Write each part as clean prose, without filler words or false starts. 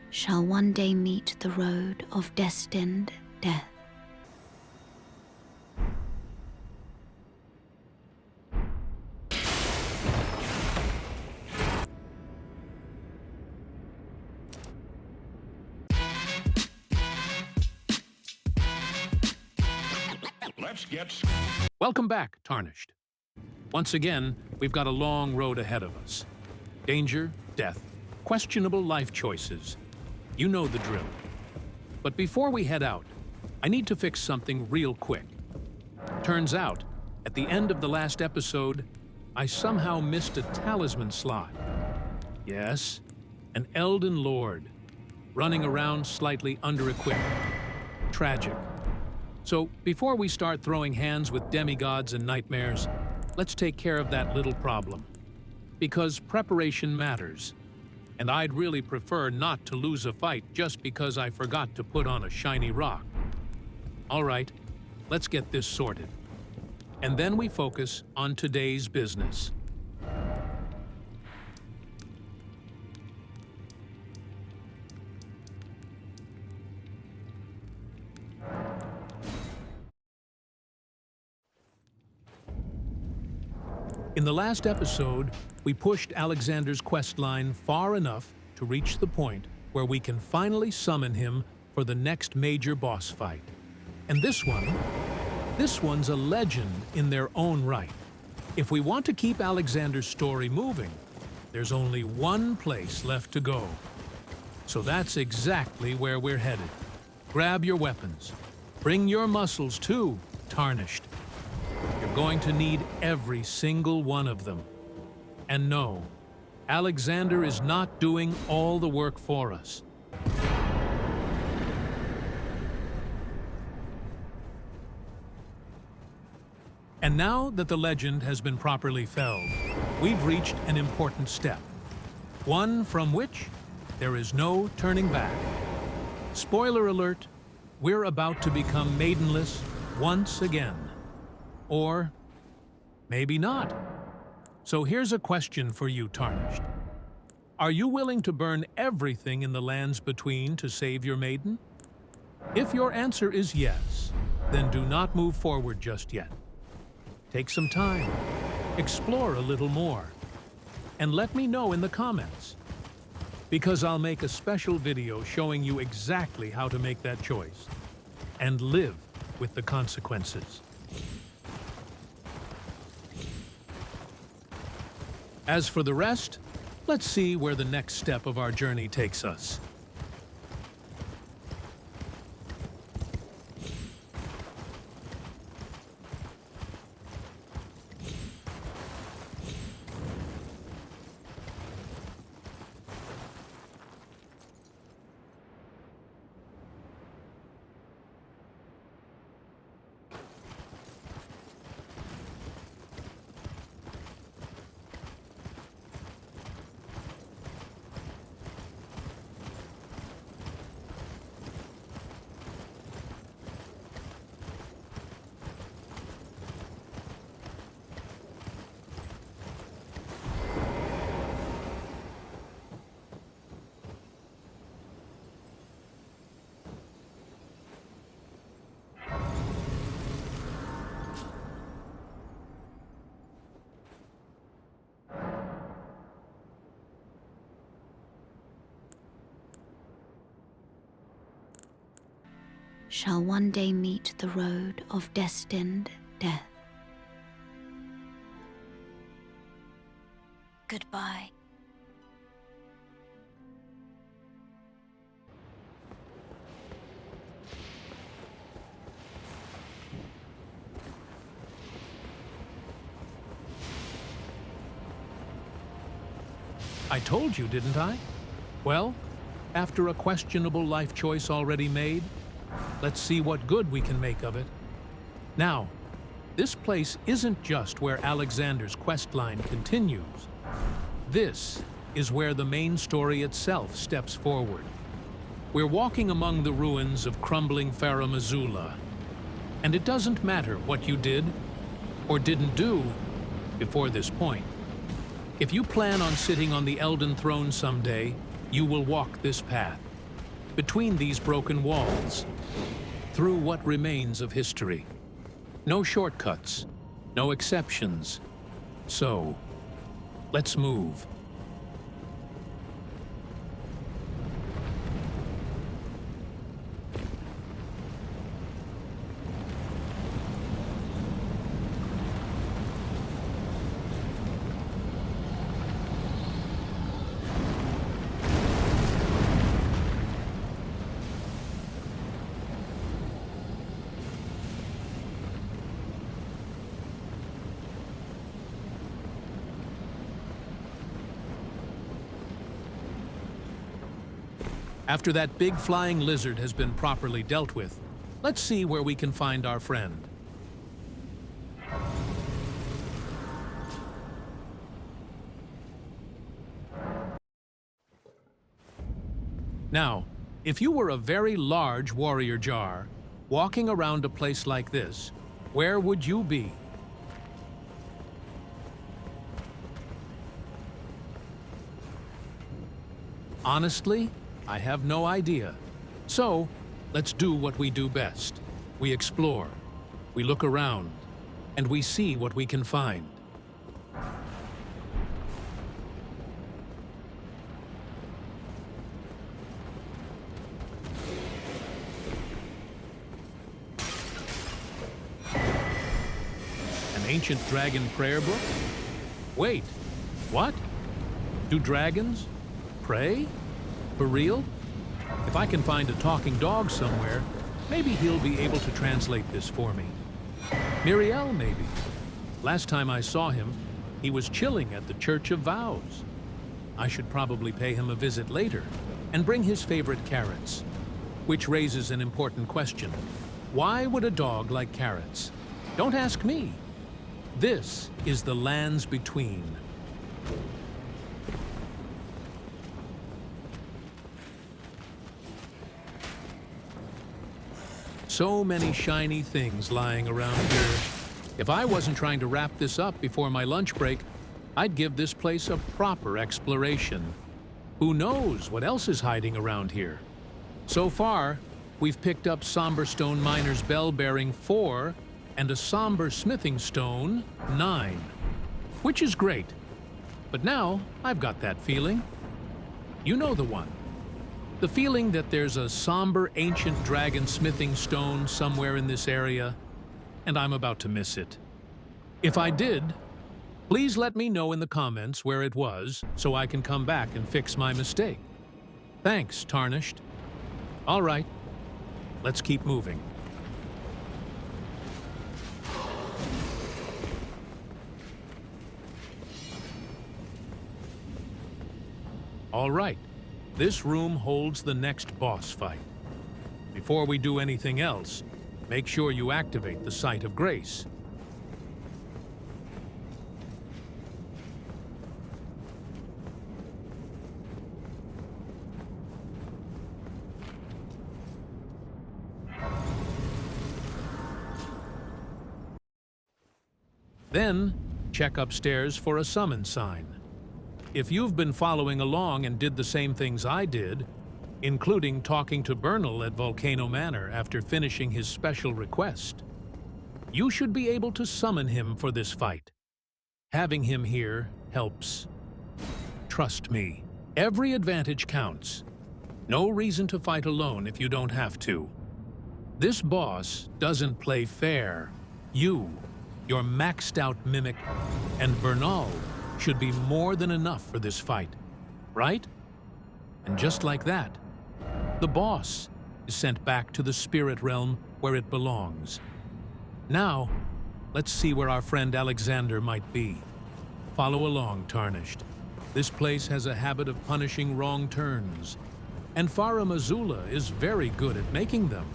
shall one day meet the road of destined death. Welcome back, Tarnished. Once again, we've got a long road ahead of us. Danger, death, questionable life choices. You know the drill. But before we head out, I need to fix something real quick. Turns out, at the end of the last episode, I somehow missed a talisman slot. Yes, an Elden Lord, running around slightly under-equipped. Tragic. So, before we start throwing hands with demigods and nightmares, let's take care of that little problem. Because preparation matters, and I'd really prefer not to lose a fight just because I forgot to put on a shiny rock. All right, let's get this sorted. And then we focus on today's business. In the last episode, we pushed Alexander's questline far enough to reach the point where we can finally summon him for the next major boss fight. And this one's a legend in their own right. If we want to keep Alexander's story moving, there's only one place left to go. So that's exactly where we're headed. Grab your weapons. Bring your muscles too, Tarnished. You're going to need every single one of them. And no, Alexander is not doing all the work for us. And now that the legend has been properly felled, we've reached an important step. One from which there is no turning back. Spoiler alert, we're about to become maidenless once again. Or maybe not. So here's a question for you, Tarnished. Are you willing to burn everything in the lands between to save your maiden? If your answer is yes, then do not move forward just yet. Take some time, explore a little more, and let me know in the comments. Because I'll make a special video showing you exactly how to make that choice and live with the consequences. As for the rest, let's see where the next step of our journey takes us. Shall one day meet the road of destined death. Goodbye. I told you, didn't I? Well, after a questionable life choice already made, let's see what good we can make of it. Now, this place isn't just where Alexander's questline continues. This is where the main story itself steps forward. We're walking among the ruins of crumbling Farum Azula, and it doesn't matter what you did or didn't do before this point. If you plan on sitting on the Elden Throne someday, you will walk this path. between these broken walls, through what remains of history. No shortcuts, no exceptions. So, let's move. After that big flying lizard has been properly dealt with, let's see where we can find our friend. Now, if you were a very large warrior jar, walking around a place like this, where would you be? Honestly, I have no idea. So, let's do what we do best. We explore, we look around, and we see what we can find. An ancient dragon prayer book? Wait, what? Do dragons pray? For real? If I can find a talking dog somewhere, maybe he'll be able to translate this for me. Miriel, maybe. Last time I saw him, he was chilling at the Church of Vows. I should probably pay him a visit later and bring his favorite carrots. Which raises an important question. Why would a dog like carrots? Don't ask me. This is the Lands Between. So many shiny things lying around here. If I wasn't trying to wrap this up before my lunch break, I'd give this place a proper exploration. Who knows what else is hiding around here? So far, we've picked up Somber Stone Miner's Bell Bearing 4 and a Somber Smithing Stone 9, which is great. But now, I've got that feeling. You know the one. The feeling that there's a somber ancient dragon smithing stone somewhere in this area, and I'm about to miss it. If I did, please let me know in the comments where it was so I can come back and fix my mistake. Thanks, Tarnished. All right, let's keep moving. All right. This room holds the next boss fight. Before we do anything else, make sure you activate the Sight of Grace. Then, check upstairs for a summon sign. If you've been following along and did the same things I did, including talking to Bernal at Volcano Manor after finishing his special request, you should be able to summon him for this fight. Having him here helps. Trust me, every advantage counts. No reason to fight alone if you don't have to. This boss doesn't play fair. You, your maxed out mimic, and Bernal should be more than enough for this fight, right? And just like that, the boss is sent back to the spirit realm where it belongs. Now, let's see where our friend Alexander might be. Follow along, Tarnished. This place has a habit of punishing wrong turns, and Farah Mazula is very good at making them.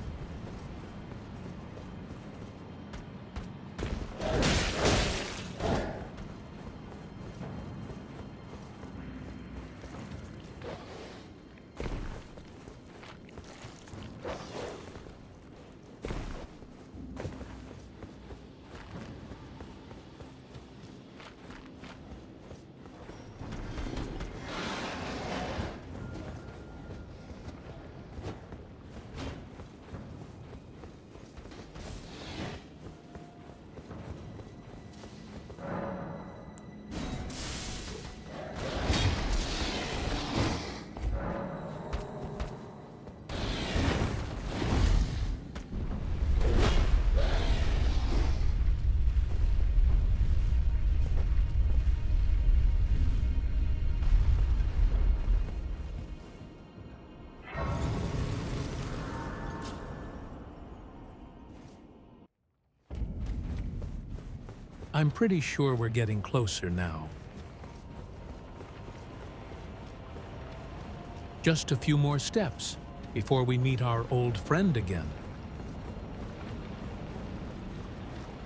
I'm pretty sure we're getting closer now. Just a few more steps before we meet our old friend again.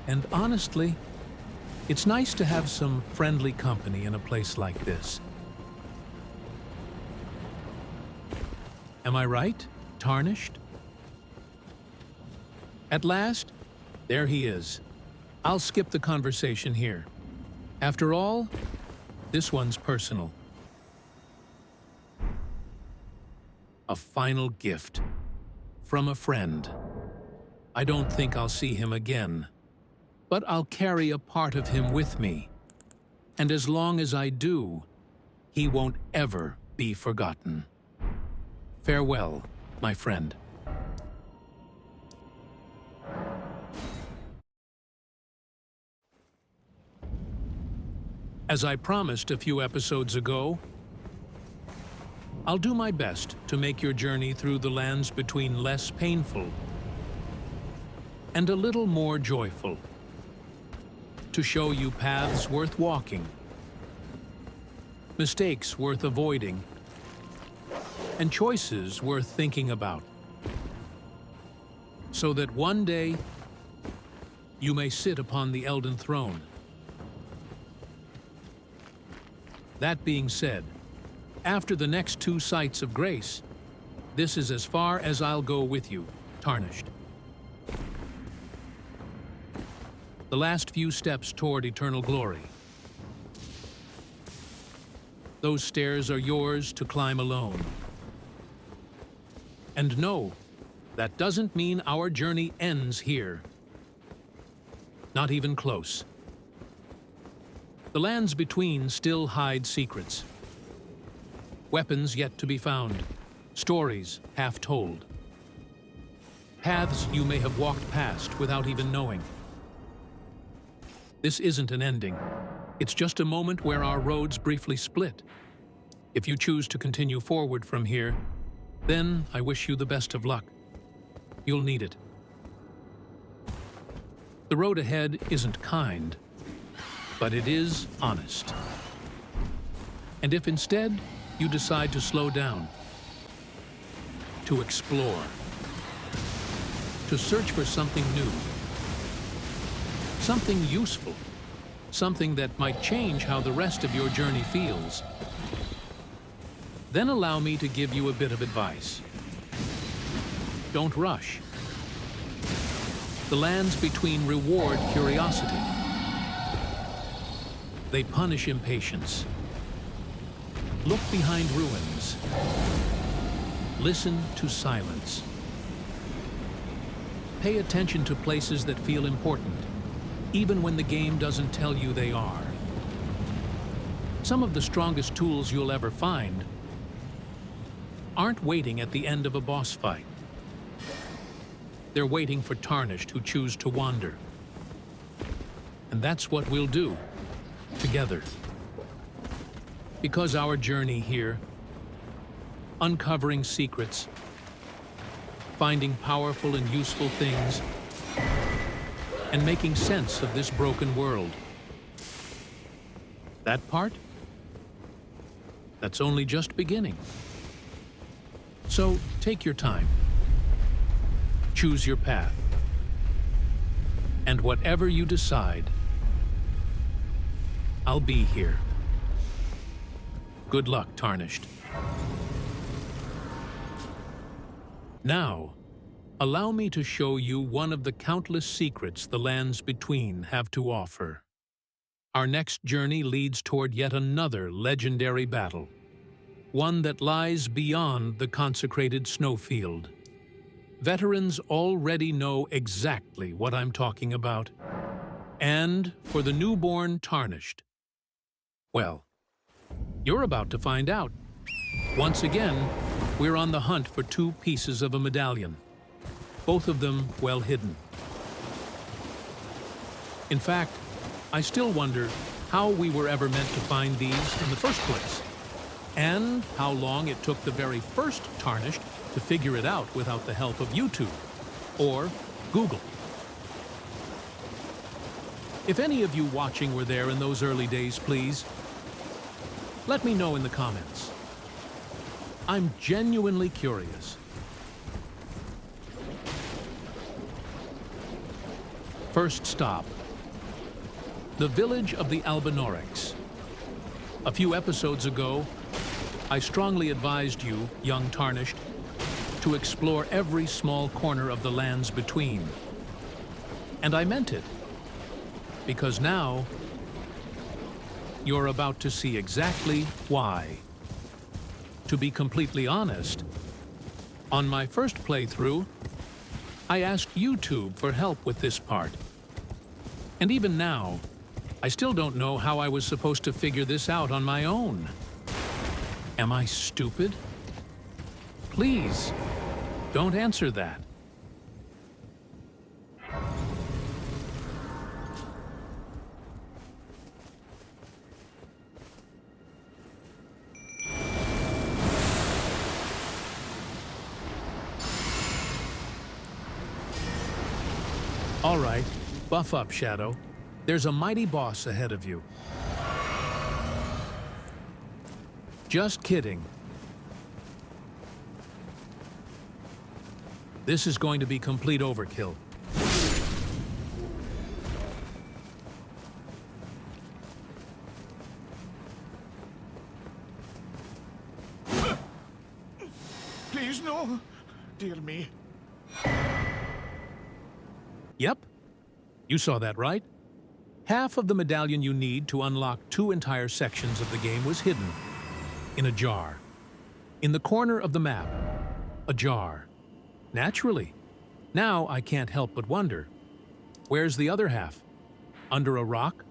And honestly, it's nice to have some friendly company in a place like this. Am I right, Tarnished? At last, there he is. I'll skip the conversation here. After all, this one's personal. A final gift from a friend. I don't think I'll see him again, but I'll carry a part of him with me. And as long as I do, he won't ever be forgotten. Farewell, my friend. As I promised a few episodes ago, I'll do my best to make your journey through the lands between less painful and a little more joyful, to show you paths worth walking, mistakes worth avoiding, and choices worth thinking about, so that one day you may sit upon the Elden Throne. That being said, after the next 2 sites of grace, this is as far as I'll go with you, Tarnished. The last few steps toward eternal glory. Those stairs are yours to climb alone. And no, that doesn't mean our journey ends here. Not even close. The lands between still hide secrets. Weapons yet to be found. Stories half told. Paths you may have walked past without even knowing. This isn't an ending. It's just a moment where our roads briefly split. If you choose to continue forward from here, then I wish you the best of luck. You'll need it. The road ahead isn't kind, but it is honest. And if instead you decide to slow down, to explore, to search for something new, something useful, something that might change how the rest of your journey feels, then allow me to give you a bit of advice. Don't rush. The lands between reward curiosity. They punish impatience. Look behind ruins. Listen to silence. Pay attention to places that feel important, even when the game doesn't tell you they are. Some of the strongest tools you'll ever find aren't waiting at the end of a boss fight. They're waiting for Tarnished who choose to wander. And that's what we'll do, together. Because our journey here, uncovering secrets, finding powerful and useful things, and making sense of this broken world. That part? That's only just beginning. So take your time. Choose your path. And whatever you decide, I'll be here. Good luck, Tarnished. Now, allow me to show you one of the countless secrets the lands between have to offer. Our next journey leads toward yet another legendary battle, one that lies beyond the consecrated snowfield. Veterans already know exactly what I'm talking about. And for the newborn Tarnished, well, you're about to find out. Once again, we're on the hunt for 2 pieces of a medallion, both of them well hidden. In fact, I still wonder how we were ever meant to find these in the first place, and how long it took the very first Tarnished to figure it out without the help of YouTube or Google. If any of you watching were there in those early days, please, let me know in the comments. I'm genuinely curious. First stop, the village of the Albinorics. A few episodes ago, I strongly advised you, young Tarnished, to explore every small corner of the lands between. And I meant it, because now you're about to see exactly why. To be completely honest, on my first playthrough, I asked YouTube for help with this part. And even now, I still don't know how I was supposed to figure this out on my own. Am I stupid? Please, don't answer that. All right, buff up, Shadow. There's a mighty boss ahead of you. Just kidding. This is going to be complete overkill. Please, no. Dear me. Yep, you saw that right. Half of the medallion you need to unlock 2 entire sections of the game was hidden in a jar. In the corner of the map, a jar. Naturally. Now I can't help but wonder, where's the other half? Under a rock?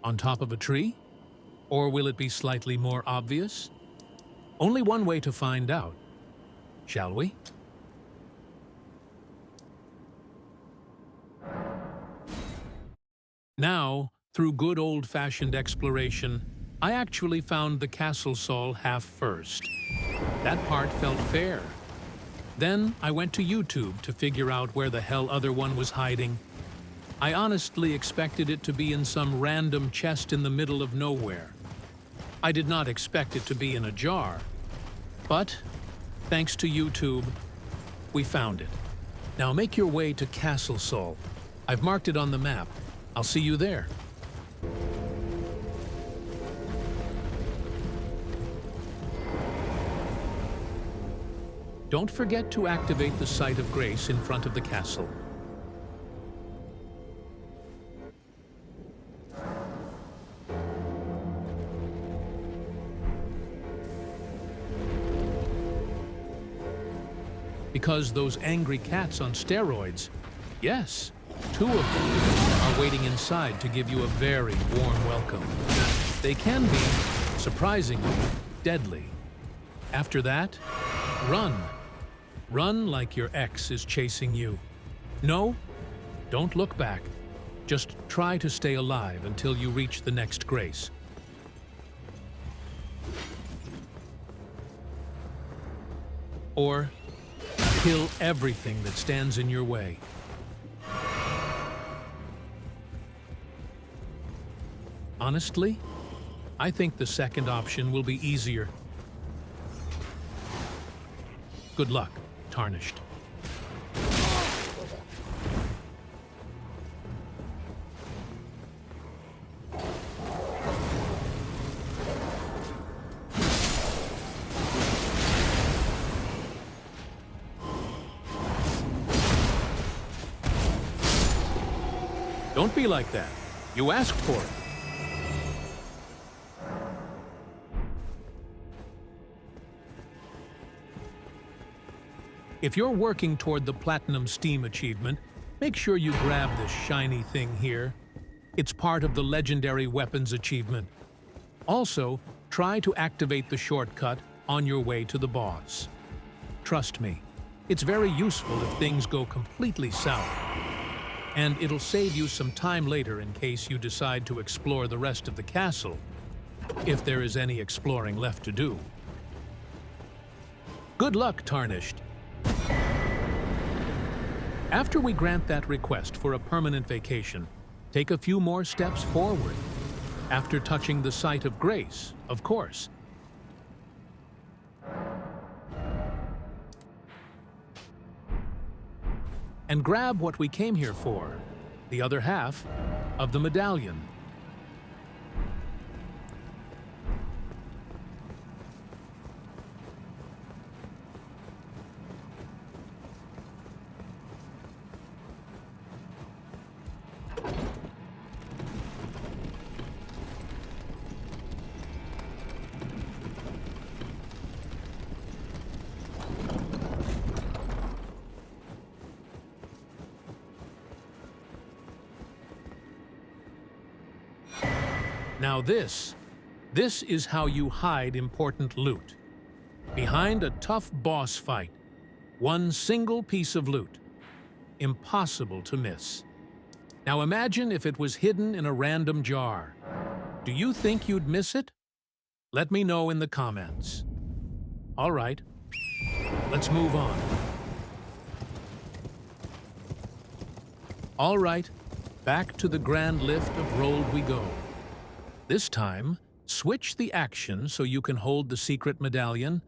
On top of a tree? Or will it be slightly more obvious? Only one way to find out. Shall we? Now, through good old-fashioned exploration, I actually found the Castle Sol half first. That part felt fair. Then I went to YouTube to figure out where the hell other one was hiding. I honestly expected it to be in some random chest in the middle of nowhere. I did not expect it to be in a jar. But, thanks to YouTube, we found it. Now make your way to Castle Sol. I've marked it on the map. I'll see you there. Don't forget to activate the Site of Grace in front of the castle. Because those angry cats on steroids, yes, 2 of them, are waiting inside to give you a very warm welcome. They can be, surprisingly, deadly. After that, run. Run like your ex is chasing you. No, don't look back. Just try to stay alive until you reach the next grace. Or kill everything that stands in your way. Honestly, I think the second option will be easier. Good luck, Tarnished. Don't be like that. You asked for it. If you're working toward the Platinum Steam achievement, make sure you grab this shiny thing here. It's part of the Legendary Weapons achievement. Also, try to activate the shortcut on your way to the boss. Trust me, it's very useful if things go completely south. And it'll save you some time later in case you decide to explore the rest of the castle, if there is any exploring left to do. Good luck, Tarnished. After we grant that request for a permanent vacation, Take a few more steps forward, after touching the site of grace, of course. And grab what we came here for, the other half of the medallion. Now this is how you hide important loot. Behind a tough boss fight, one single piece of loot. Impossible to miss. Now imagine if it was hidden in a random jar. Do you think you'd miss it? Let me know in the comments. All right, let's move on. All right, back to the grand lift of Rolled we go. This time, switch the action so you can hold the secret medallion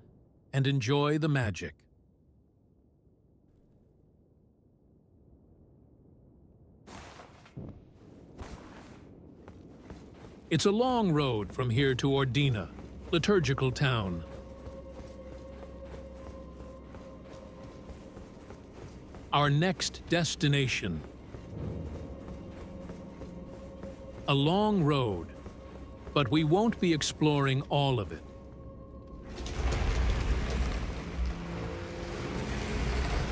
and enjoy the magic. It's a long road from here to Ordina, liturgical town. Our next destination. A long road, but we won't be exploring all of it.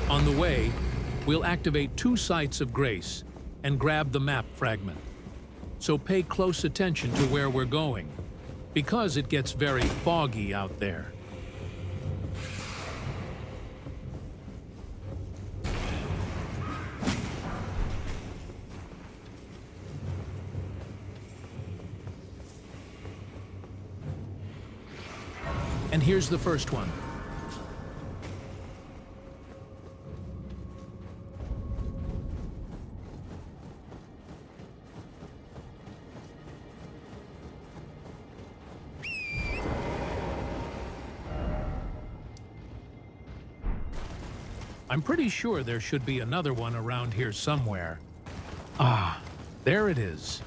On the way, we'll activate 2 sites of grace and grab the map fragment. So pay close attention to where we're going, because it gets very foggy out there. And here's the first one. I'm pretty sure there should be another one around here somewhere. Ah, there it is.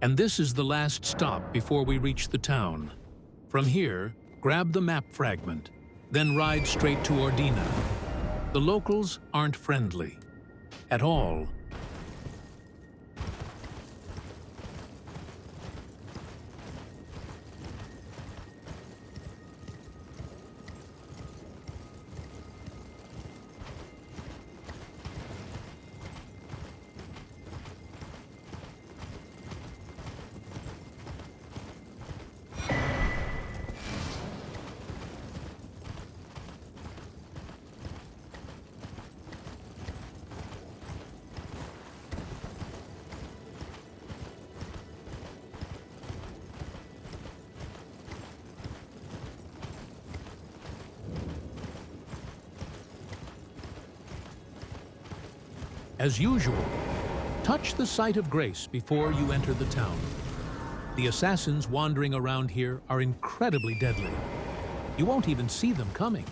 And this is the last stop before we reach the town. From here, grab the map fragment, then ride straight to Ordina. The locals aren't friendly at all. As usual, touch the site of grace before you enter the town. The assassins wandering around here are incredibly deadly. You won't even see them coming.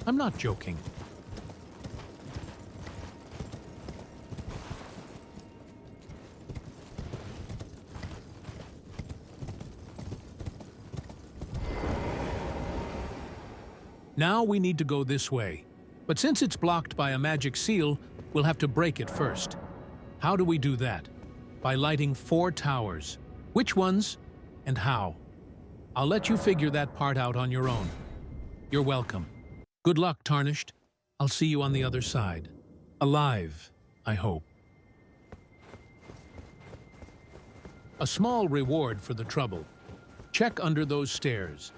I'm not joking. Now we need to go this way. But since it's blocked by a magic seal, we'll have to break it first. How do we do that? By lighting 4 towers. Which ones and how? I'll let you figure that part out on your own. You're welcome. Good luck, Tarnished. I'll see you on the other side. Alive, I hope. A small reward for the trouble. Check under those stairs.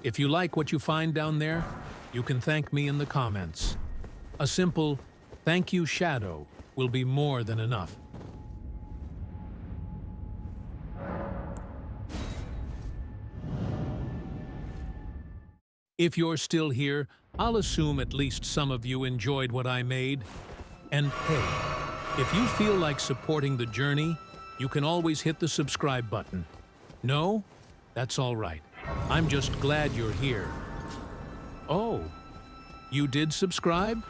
If you like what you find down there, you can thank me in the comments. A simple "thank you, Shadow" will be more than enough. If you're still here, I'll assume at least some of you enjoyed what I made. And hey, if you feel like supporting the journey, you can always hit the subscribe button. No? That's all right. I'm just glad you're here. Oh, you did subscribe?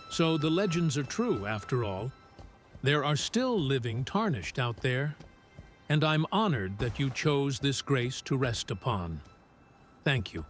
So the legends are true, after all. There are still living Tarnished out there, and I'm honored that you chose this grace to rest upon. Thank you.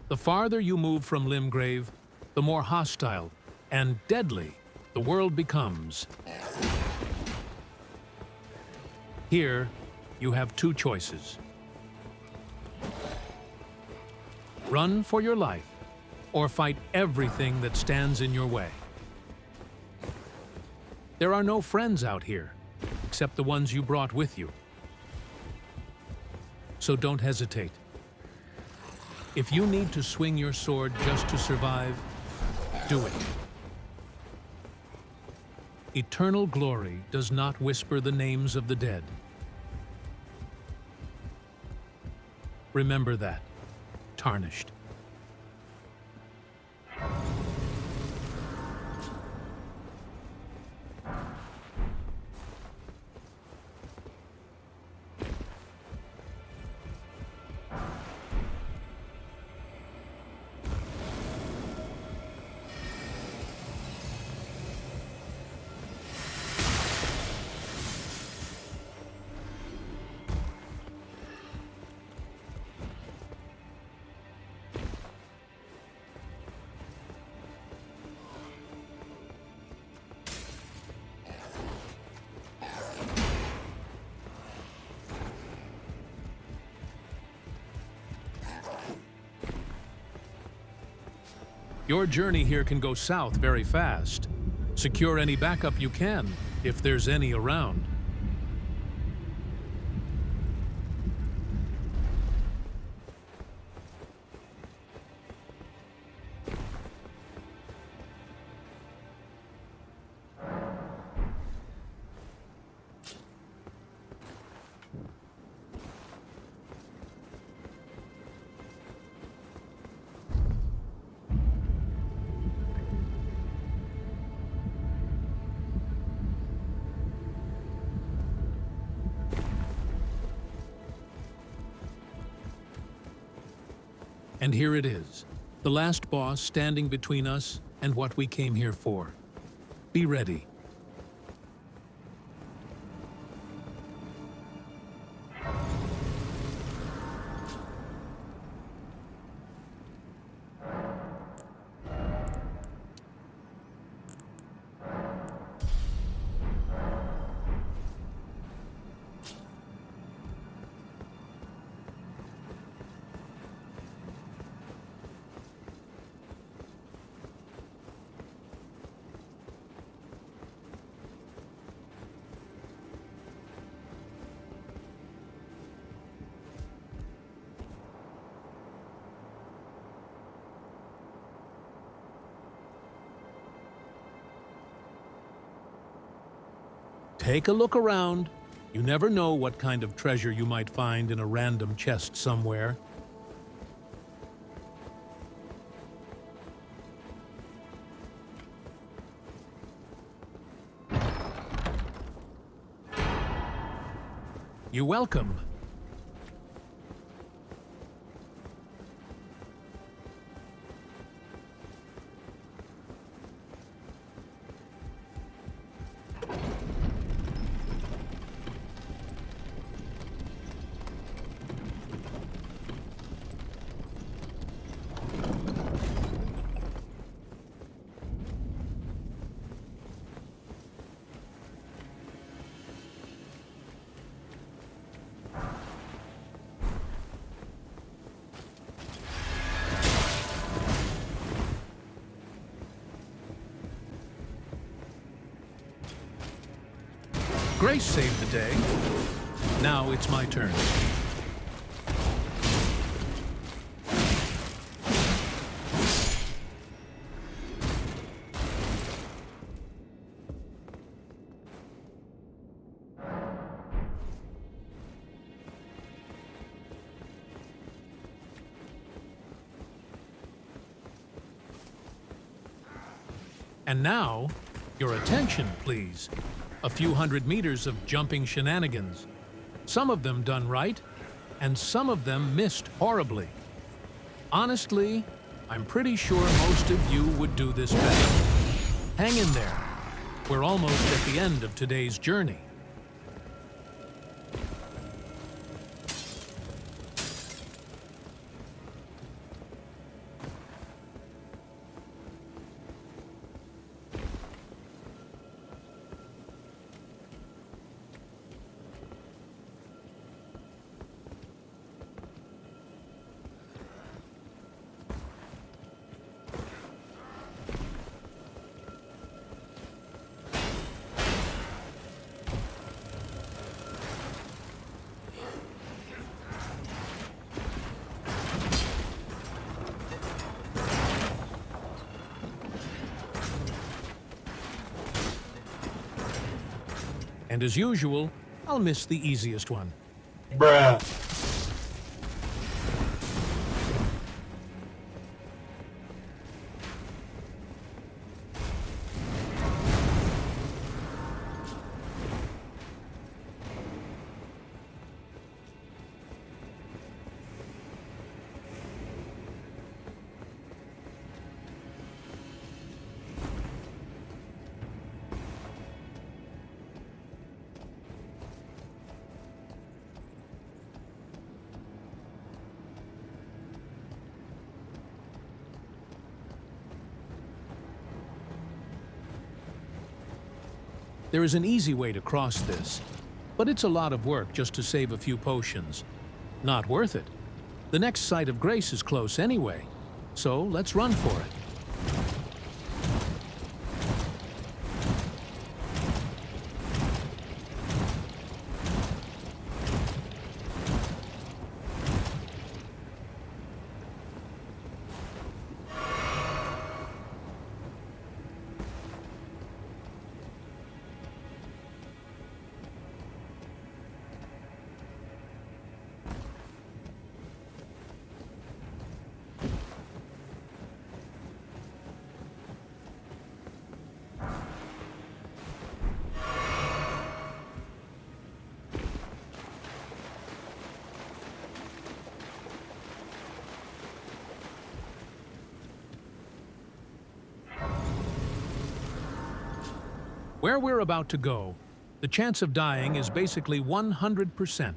The farther you move from Limgrave, the more hostile and deadly the world becomes. Here, you have 2 choices. Run for your life, or fight everything that stands in your way. There are no friends out here, except the ones you brought with you. So don't hesitate. If you need to swing your sword just to survive, do it. Eternal glory does not whisper the names of the dead. Remember that, Tarnished. Your journey here can go south very fast. Secure any backup you can, if there's any around. And here it is, the last boss standing between us and what we came here for. Be ready. Take a look around. You never know what kind of treasure you might find in a random chest somewhere. You're welcome. Grace saved the day. Now it's my turn. And now, your attention, please. A few hundred meters of jumping shenanigans. Some of them done right, and some of them missed horribly. Honestly, I'm pretty sure most of you would do this better. Hang in there. We're almost at the end of today's journey. And as usual, I'll miss the easiest one. Bruh. There is an easy way to cross this, but it's a lot of work just to save a few potions. Not worth it. The next site of grace is close anyway, so let's run for it. Where we're about to go, the chance of dying is basically 100%.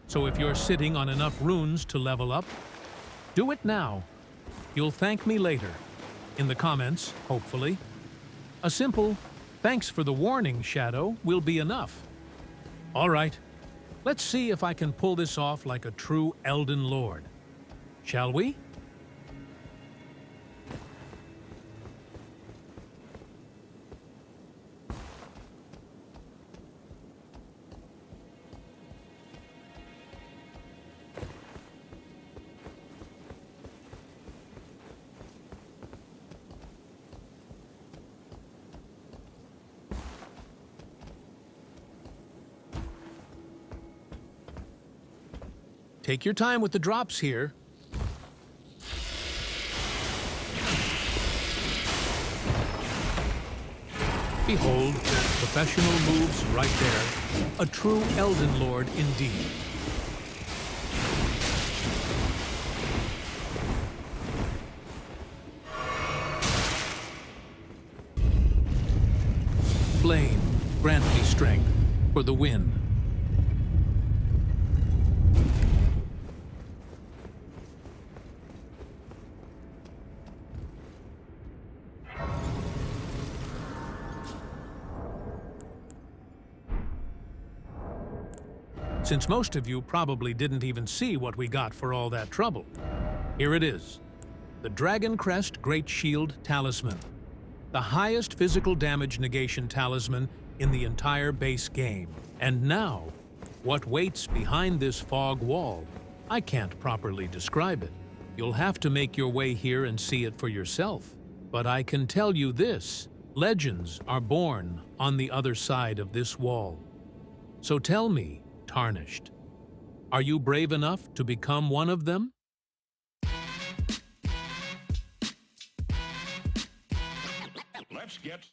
So if you're sitting on enough runes to level up, do it now. You'll thank me later. In the comments, hopefully. A simple, "Thanks for the warning, Shadow," will be enough. All right, let's see if I can pull this off like a true Elden Lord. Shall we? Take your time with the drops here. Behold, professional moves right there. A true Elden Lord indeed. Flame, grant me strength for the win. Since most of you probably didn't even see what we got for all that trouble, here it is. The Dragoncrest Greatshield Talisman. The highest physical damage negation talisman in the entire base game. And now, what waits behind this fog wall? I can't properly describe it. You'll have to make your way here and see it for yourself. But I can tell you this, legends are born on the other side of this wall. So tell me, Tarnished, are you brave enough to become one of them? Let's get